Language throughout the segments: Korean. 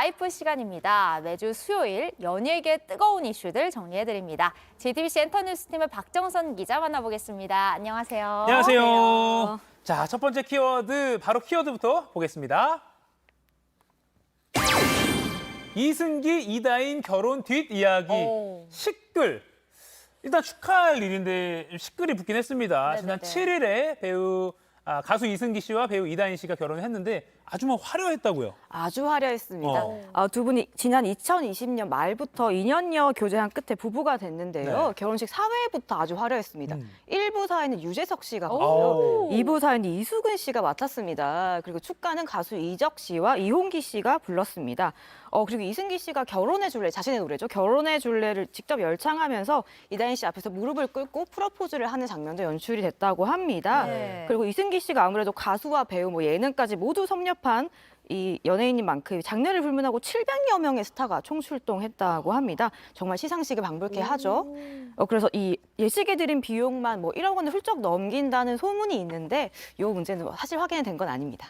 라이프 시간입니다. 매주 수요일 연예계 뜨거운 이슈들 정리해드립니다. JTBC 엔터뉴스팀의 박정선 기자 만나보겠습니다. 안녕하세요. 안녕하세요. 자, 첫 번째 키워드, 바로 키워드부터 보겠습니다. 이승기, 이다인 결혼 뒷이야기, 시끌. 일단 축하할 일인데 시끌이 붙긴 했습니다. 네네네. 지난 7일에 가수 이승기 씨와 배우 이다인 씨가 결혼을 했는데 아주 화려했다고요. 아주 화려했습니다. 두 분이 지난 2020년 말부터 2년여 교제한 끝에 부부가 됐는데요. 네. 결혼식 사회부터 아주 화려했습니다. 1부 사회는 유재석 씨가 오. 맡고요. 2부 사회는 이수근 씨가 맡았습니다. 그리고 축가는 가수 이적 씨와 이홍기 씨가 불렀습니다. 그리고 이승기 씨가 결혼해 줄래, 자신의 노래죠. 결혼해 줄래를 직접 열창하면서 이다인 씨 앞에서 무릎을 꿇고 프로포즈를 하는 장면도 연출이 됐다고 합니다. 네. 그리고 이승기 씨가 아무래도 가수와 배우, 예능까지 모두 섭렵한 이 연예인인 만큼 장르를 불문하고 700여 명의 스타가 총출동했다고 합니다. 정말 시상식을 방불케 하죠. 그래서 이 예식에 들인 비용만 1억 원을 훌쩍 넘긴다는 소문이 있는데 이 문제는 사실 확인이 된 건 아닙니다.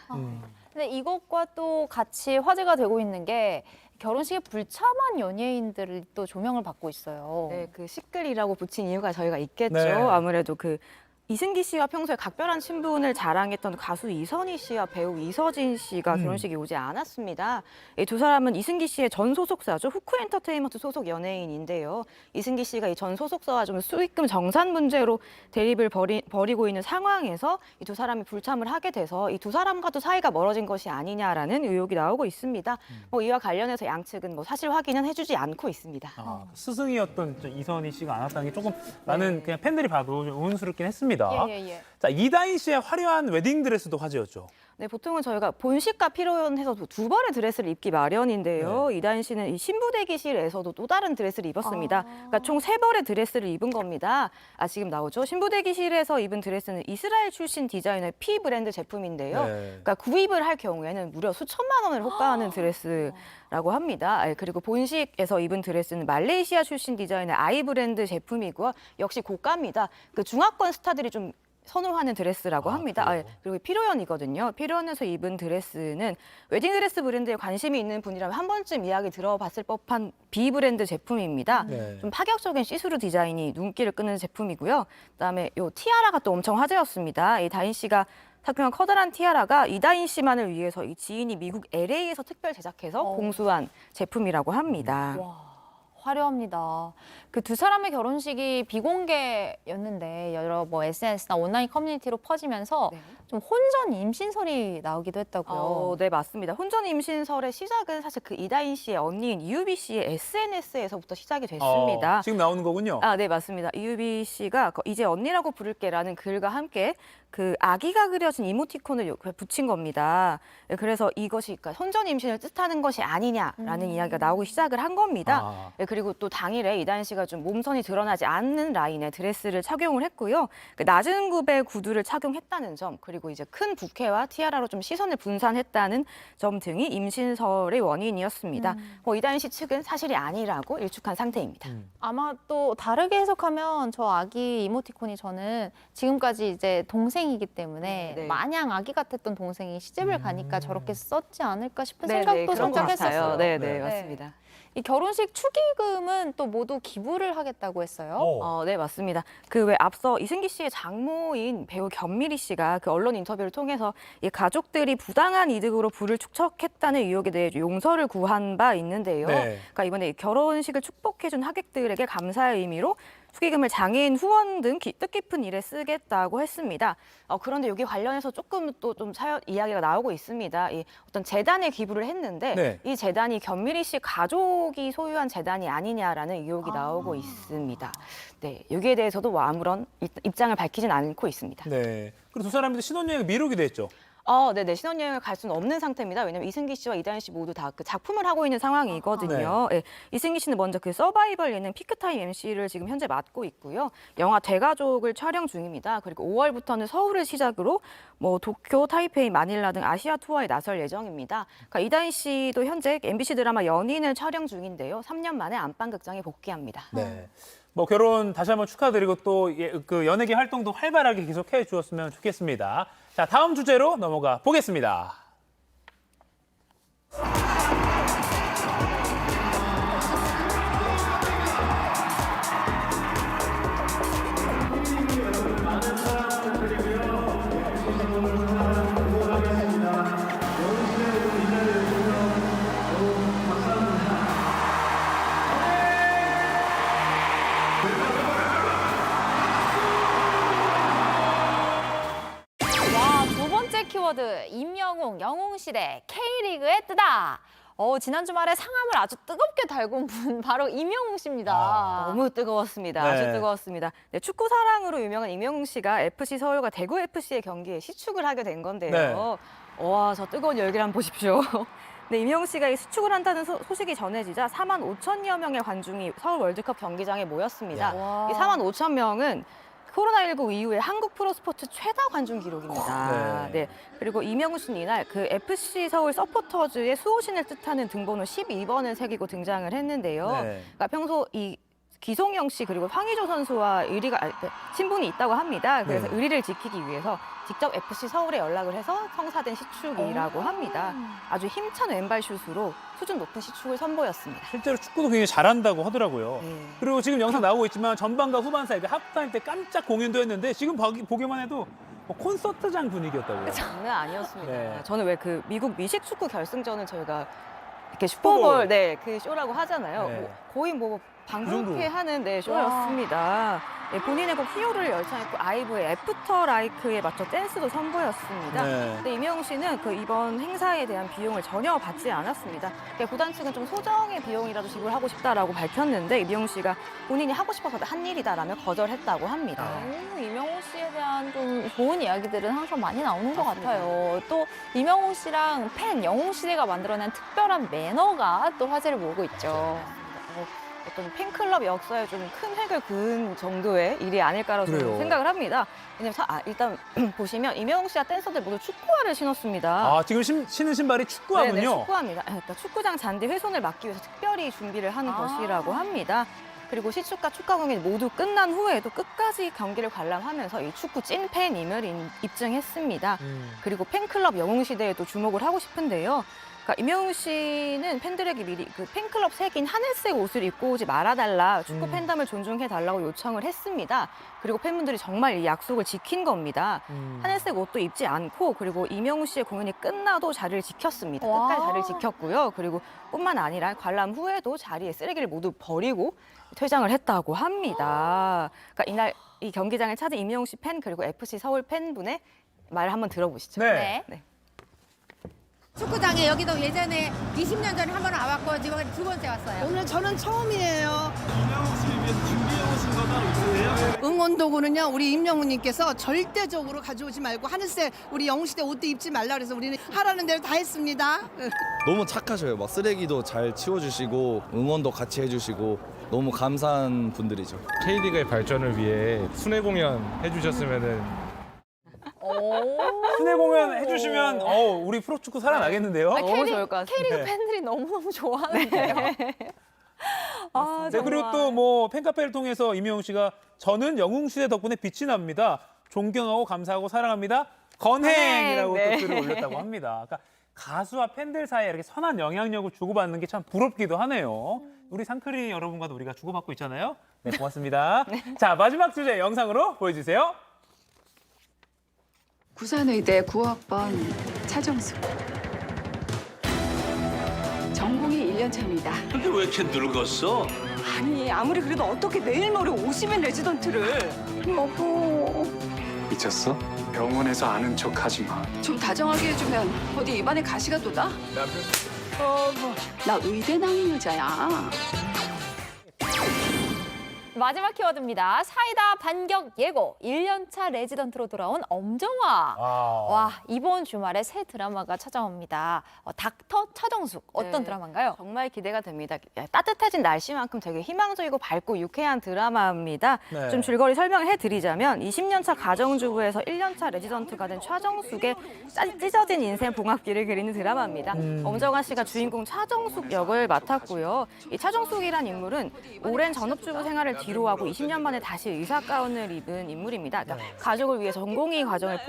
근데 이것과 또 같이 화제가 되고 있는 게 결혼식에 불참한 연예인들이 또 조명을 받고 있어요. 네, 그 시끌이라고 붙인 이유가 저희가 있겠죠. 네. 아무래도 이승기 씨와 평소에 각별한 친분을 자랑했던 가수 이선희 씨와 배우 이서진 씨가 결혼식에 오지 않았습니다. 이 두 사람은 이승기 씨의 전 소속사죠. 후크 엔터테인먼트 소속 연예인인데요. 이승기 씨가 이 전 소속사와 좀 수익금 정산 문제로 대립을 벌이고 있는 상황에서 이 두 사람이 불참을 하게 돼서 이 두 사람과도 사이가 멀어진 것이 아니냐라는 의혹이 나오고 있습니다. 이와 관련해서 양측은 사실 확인은 해주지 않고 있습니다. 스승이었던 이선희 씨가 안 왔다는 게 조금 많은 그냥 팬들이 봐도 좀 의문스럽긴 했습니다. 예. 자, 이다인 씨의 화려한 웨딩드레스도 화제였죠. 네, 보통은 저희가 본식과 피로연해서 두 벌의 드레스를 입기 마련인데요. 이다인 씨는 이 신부 대기실에서도 또 다른 드레스를 입었습니다. 그러니까 총 3벌의 드레스를 입은 겁니다. 지금 나오죠. 신부 대기실에서 입은 드레스는 이스라엘 출신 디자이너의 피 브랜드 제품인데요. 네. 그러니까 구입을 할 경우에는 무려 수천만 원을 호가하는 드레스라고 합니다. 그리고 본식에서 입은 드레스는 말레이시아 출신 디자이너의 아이 브랜드 제품이고요. 역시 고가입니다. 중화권 스타들이 좀 선호하는 드레스라고 합니다. 그래요? 그리고 피로연이거든요. 피로연에서 입은 드레스는 웨딩드레스 브랜드에 관심이 있는 분이라면 한 번쯤 이야기 들어봤을 법한 B 브랜드 제품입니다. 네. 좀 파격적인 시스루 디자인이 눈길을 끄는 제품이고요. 그다음에 이 티아라가 또 엄청 화제였습니다. 이 다인 씨가 착용한 커다란 티아라가 이다인 씨만을 위해서 이 지인이 미국 LA에서 특별 제작해서 공수한 제품이라고 합니다. 화려합니다. 그 두 사람의 결혼식이 비공개였는데 여러 SNS나 온라인 커뮤니티로 퍼지면서 네. 좀 혼전 임신설이 나오기도 했다고요. 네, 맞습니다. 혼전 임신설의 시작은 사실 이다인 씨의 언니인 이유비 씨의 SNS에서부터 시작이 됐습니다. 지금 나오는 거군요. 네, 맞습니다. 이유비 씨가 이제 언니라고 부를게라는 글과 함께 아기가 그려진 이모티콘을 붙인 겁니다. 그래서 이것이 혼전 임신을 뜻하는 것이 아니냐라는 이야기가 나오기 시작을 한 겁니다. 그리고 또 당일에 이다인 씨가 좀 몸선이 드러나지 않는 라인의 드레스를 착용을 했고요. 낮은 굽의 구두를 착용했다는 점, 그리고 이제 큰 부케와 티아라로 좀 시선을 분산했다는 점 등이 임신설의 원인이었습니다. 이다인 씨 측은 사실이 아니라고 일축한 상태입니다. 아마 또 다르게 해석하면 저 아기 이모티콘이 저는 지금까지 이제 동생이기 때문에 네. 마냥 아기 같았던 동생이 시집을 가니까 저렇게 썼지 않을까 싶은 네, 생각도 그런 것 살짝 같아요. 했었어요. 네, 네. 맞습니다. 이 결혼식 축의금은 또 모두 기부를 하겠다고 했어요. 네, 맞습니다. 왜 앞서 이승기 씨의 장모인 배우 견미리 씨가 언론 인터뷰를 통해서 이 가족들이 부당한 이득으로 부를 축적했다는 의혹에 대해 용서를 구한 바 있는데요. 네. 그러니까 이번에 결혼식을 축복해준 하객들에게 감사의 의미로 축의금을 장애인 후원 등 뜻깊은 일에 쓰겠다고 했습니다. 그런데 여기 관련해서 조금 또 좀 이야기가 나오고 있습니다. 어떤 재단에 기부를 했는데 네. 이 재단이 견미리 씨 가족이 소유한 재단이 아니냐라는 의혹이 나오고 있습니다. 네, 여기에 대해서도 아무런 입장을 밝히진 않고 있습니다. 네. 그리고 두 사람이 신혼여행 미루기도 했죠. 네네. 신혼여행을 갈 수는 없는 상태입니다. 왜냐면 이승기 씨와 이다인 씨 모두 다 작품을 하고 있는 상황이거든요. 네, 이승기 씨는 먼저 서바이벌 예능 피크타임 MC를 지금 현재 맡고 있고요. 영화 대가족을 촬영 중입니다. 그리고 5월부터는 서울을 시작으로 도쿄, 타이페이, 마닐라 등 아시아 투어에 나설 예정입니다. 그러니까 이다인 씨도 현재 MBC 드라마 연인을 촬영 중인데요. 3년 만에 안방극장에 복귀합니다. 네. 결혼 다시 한번 축하드리고 또 연예계 활동도 활발하게 계속해 주었으면 좋겠습니다. 자, 다음 주제로 넘어가 보겠습니다. 임영웅 씨 대 K리그의 뜨다. 지난 주말에 상암을 아주 뜨겁게 달군 분 바로 임영웅 씨입니다. 너무 뜨거웠습니다. 네. 아주 뜨거웠습니다. 네, 축구 사랑으로 유명한 임영웅 씨가 FC 서울과 대구 FC의 경기에 시축을 하게 된 건데요. 와, 저 뜨거운 열기를 한번 보십시오. 네, 임영웅 씨가 이 시축을 한다는 소식이 전해지자 4만 5천여 명의 관중이 서울 월드컵 경기장에 모였습니다. 와. 이 4만 5천 명은 코로나19 이후에 한국 프로스포츠 최다 관중 기록입니다. 네. 네. 그리고 임영웅 씨는 이날 그 FC 서울 서포터즈의 수호신을 뜻하는 등번호 12번을 새기고 등장을 했는데요. 네. 그러니까 평소 이 기송영 씨 그리고 황의조 선수와 친분이 있다고 합니다. 그래서 네. 의리를 지키기 위해서 직접 FC 서울에 연락을 해서 성사된 시축이라고 합니다. 아주 힘찬 왼발 슛으로 수준 높은 시축을 선보였습니다. 실제로 축구도 굉장히 잘한다고 하더라고요. 네. 그리고 지금 영상 나오고 있지만 전반과 후반 사이 하프타임 때 깜짝 공연도 했는데 지금 보기만 해도 뭐 콘서트장 분위기였다고요. 장난 아니었습니다. 네. 저는 왜 그 미국 미식 축구 결승전을 저희가 이렇게 슈퍼볼. 슈퍼볼 그 쇼라고 하잖아요. 네. 거의 뭐 방송케 정도. 하는 쇼였습니다. 네, 본인의 곡 히어로를 열창했고 아이브의 애프터 라이크에 맞춰 댄스도 선보였습니다. 네. 근데 임영웅 씨는 그 이번 행사에 대한 비용을 전혀 받지 않았습니다. 구단 측은 좀 소정의 비용이라도 지불하고 싶다라고 밝혔는데 임영웅 씨가 본인이 하고 싶어서 한 일이다라며 거절했다고 합니다. 임영웅 씨에 대한 좀 좋은 이야기들은 항상 많이 나오는 것 같아요. 또 임영웅 씨랑 팬 영웅 시대가 만들어낸 특별한 매너가 또 화제를 모으고 있죠. 어떤 팬클럽 역사에 좀 큰 획을 그은 정도의 일이 아닐까라고 저는 그래요. 생각을 합니다. 왜냐면 일단 보시면 임영웅 씨와 댄서들 모두 축구화를 신었습니다. 아, 지금 신은 신발이 축구화군요. 네네, 축구화입니다. 그러니까 축구장 잔디 훼손을 막기 위해서 특별히 준비를 하는 것이라고 합니다. 그리고 시축과 축구 공연이 모두 끝난 후에도 끝까지 경기를 관람하면서 이 축구 찐팬임을 입증했습니다. 그리고 팬클럽 영웅 시대에도 주목을 하고 싶은데요. 그러니까 임영웅 씨는 팬들에게 미리 그 팬클럽 색인 하늘색 옷을 입고 오지 말아달라, 축구 팬덤을 존중해달라고 요청을 했습니다. 그리고 팬분들이 정말 이 약속을 지킨 겁니다. 하늘색 옷도 입지 않고 그리고 임영웅 씨의 공연이 끝나도 자리를 지켰습니다. 와. 끝까지 자리를 지켰고요. 그리고 뿐만 아니라 관람 후에도 자리에 쓰레기를 모두 버리고 퇴장을 했다고 합니다. 그러니까 이날 이 경기장을 찾은 임영웅 씨 팬 그리고 FC 서울 팬분의 말을 한번 들어보시죠. 네. 네. 축구장에 여기도 예전에 20년 전에 한 번 와봤고 지금 두 번째 왔어요. 오늘 저는 처음이에요. 응원도구는요, 우리 임영웅님께서 절대적으로 가져오지 말고 하늘색 우리 영웅시대 옷도 입지 말라 그래서 우리는 하라는 대로 다 했습니다. 너무 착하셔요. 막 쓰레기도 잘 치워주시고 응원도 같이 해주시고 너무 감사한 분들이죠. K리그의 발전을 위해 순회 공연 해주셨으면은 순회 공연 해주시면 우리 프로축구 살아나겠는데요. 너무 좋을 것 같습니다. K리그 네. 팬들이 너무너무 좋아하는데요. 아, 네, 그리고 또 뭐 팬카페를 통해서 임영웅 씨가 저는 영웅 시대 덕분에 빛이 납니다. 존경하고 감사하고 사랑합니다. 건행이라고 네. 또 글을 올렸다고 합니다. 그러니까 가수와 팬들 사이에 이렇게 선한 영향력을 주고받는 게 참 부럽기도 하네요. 우리 상크리 여러분과도 우리가 주고받고 있잖아요. 네, 고맙습니다. 자, 마지막 주제 영상으로 보여주세요. 부산의대 9학번 차정숙. 전공이 1년 차입니다. 근데 왜 이렇게 늙었어? 아니 아무리 그래도 어떻게 매일 모레 50인 레지던트를. 여보. 미쳤어? 병원에서 아는 척 하지 마. 좀 다정하게 해주면 어디 입안에 가시가 돋아? 나 의대 나온 여자야. 마지막 키워드입니다. 사이다 반격 예고. 1년차 레지던트로 돌아온 엄정화. 와, 이번 주말에 새 드라마가 찾아옵니다. 닥터 차정숙. 어떤 네. 드라마인가요? 정말 기대가 됩니다. 따뜻해진 날씨만큼 되게 희망적이고 밝고 유쾌한 드라마입니다. 네. 좀 줄거리 설명을 해드리자면 20년차 가정주부에서 1년차 레지던트가 된 차정숙의 찢어진 인생 봉합기를 그리는 드라마입니다. 엄정화 씨가 주인공 차정숙 역을 맡았고요. 이 차정숙이란 인물은 오랜 전업주부 생활을 뒤로하고 20년 만에 다시 의사 가운을 입은 인물입니다. 그러니까 가족을 위해 전공의 과정을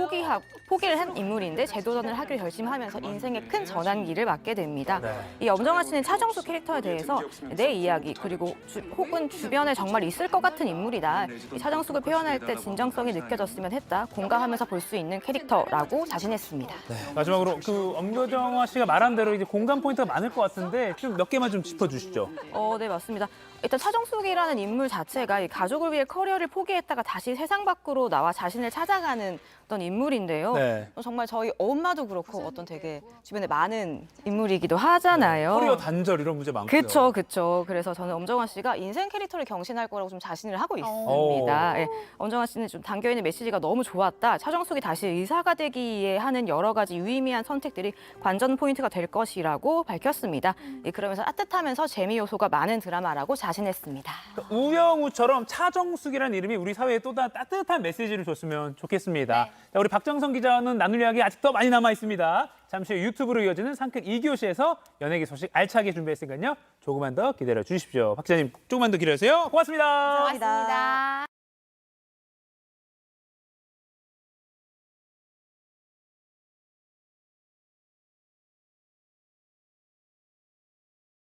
포기를 한 인물인데 재도전을 하기로 결심하면서 인생의 큰 전환기를 맞게 됩니다. 이 엄정화 씨는 차정숙 캐릭터에 대해서 내 이야기 그리고 혹은 주변에 정말 있을 것 같은 인물이다. 이 차정숙을 표현할 때 진정성이 느껴졌으면 했다. 공감하면서 볼 수 있는 캐릭터라고 자신했습니다. 마지막으로 그 엄정화 씨가 말한 대로 이제 공감 포인트가 많을 것 같은데 좀 몇 개만 좀 짚어주시죠. 네, 맞습니다. 일단 차정숙이라는 인물 자체가 이 가족을 위해 커리어를 포기했다가 다시 세상 밖으로 나와 자신을 찾아가는 있었던 인물인데요. 네. 정말 저희 엄마도 그렇고 어떤 되게 주변에 많은 인물이기도 하잖아요. 커리어 단절 이런 문제 많고요. 그렇죠. 그래서 저는 엄정화 씨가 인생 캐릭터를 경신할 거라고 좀 자신을 하고 있습니다. 예, 엄정화 씨는 좀 담겨 있는 메시지가 너무 좋았다. 차정숙이 다시 의사가 되기에 하는 여러 가지 유의미한 선택들이 관전 포인트가 될 것이라고 밝혔습니다. 예, 그러면서 따뜻하면서 재미 요소가 많은 드라마라고 자신했습니다. 우영우처럼 차정숙이라는 이름이 우리 사회에 또 따뜻한 메시지를 줬으면 좋겠습니다. 자, 우리 박정선 기자는 나눌 이야기 아직 더 많이 남아 있습니다. 잠시 후 유튜브로 이어지는 상클 2교시에서 연예계 소식 알차게 준비했으니까요. 조금만 더 기다려 주십시오. 박 기자님 조금만 더 기다려주세요. 고맙습니다. 고맙습니다.